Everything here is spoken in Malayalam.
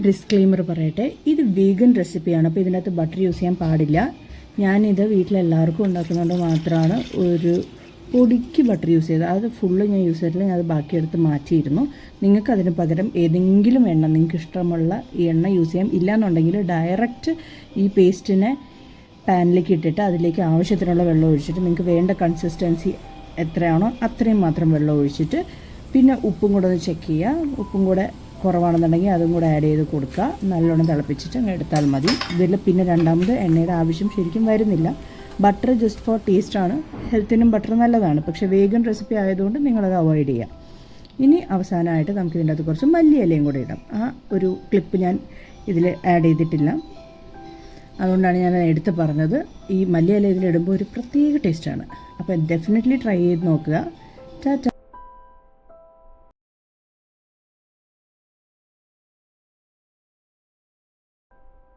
ഡിസ്ക്ലെയിമർ പറയട്ടെ, ഇത് വീഗൻ റെസിപ്പിയാണ്. അപ്പോൾ ഇതിനകത്ത് ബട്ടർ യൂസ് ചെയ്യാൻ പാടില്ല. ഞാനിത് വീട്ടിലെല്ലാവർക്കും ഉണ്ടാക്കുന്നതുകൊണ്ട് മാത്രമാണ് ഒരു പൊടിക്ക് ബട്ടർ യൂസ് ചെയ്തത്. അത് ഫുള്ള് ഞാൻ യൂസ് ചെയ്തിട്ടില്ല, ഞാൻ അത് ബാക്കിയെടുത്ത് മാറ്റിയിരുന്നു. നിങ്ങൾക്ക് അതിന് പകരം ഏതെങ്കിലും എണ്ണ, നിങ്ങൾക്ക് ഇഷ്ടമുള്ള ഈ എണ്ണ യൂസ് ചെയ്യാം. ഇല്ലയെന്നുണ്ടെങ്കിൽ ഡയറക്റ്റ് ഈ പേസ്റ്റിനെ പാനിലേക്ക് ഇട്ടിട്ട് അതിലേക്ക് ആവശ്യത്തിനുള്ള വെള്ളം ഒഴിച്ചിട്ട് നിങ്ങൾക്ക് വേണ്ട കൺസിസ്റ്റൻസി എത്രയാണോ അത്രയും മാത്രം വെള്ളം ഒഴിച്ചിട്ട് പിന്നെ ഉപ്പും കൂടെ ഒന്ന് ചെക്ക് ചെയ്യുക. ഉപ്പും കൂടെ കുറവാണെന്നുണ്ടെങ്കിൽ അതും കൂടെ ആഡ് ചെയ്ത് കൊടുക്കുക. നല്ലോണം തിളപ്പിച്ചിട്ട് അങ്ങ് എടുത്താൽ മതി. ഇതിൽ പിന്നെ രണ്ടാമത് എണ്ണയുടെ ആവശ്യം ശരിക്കും വരുന്നില്ല. ബട്ടർ ജസ്റ്റ് ഫോർ ടേസ്റ്റാണ്. ഹെൽത്തിനും ബട്ടർ നല്ലതാണ്. പക്ഷേ വേഗൻ റെസിപ്പി ആയതുകൊണ്ട് നിങ്ങളത് അവോയ്ഡ് ചെയ്യുക. ഇനി അവസാനമായിട്ട് നമുക്ക് ഇതിൻ്റെ അകത്ത് കുറച്ച് മല്ലിയിലയും കൂടെ ഇടാം. ആ ഒരു ക്ലിപ്പ് ഞാൻ ഇതിൽ ആഡ് ചെയ്തിട്ടില്ല, അതുകൊണ്ടാണ് ഞാൻ എടുത്ത് പറഞ്ഞത്. ഈ മല്ലിയില ഇതിലിടുമ്പോൾ ഒരു പ്രത്യേക ടേസ്റ്റാണ്. അപ്പോൾ ഡെഫിനറ്റ്ലി ട്രൈ ചെയ്ത് നോക്കുക. ടാറ്റ.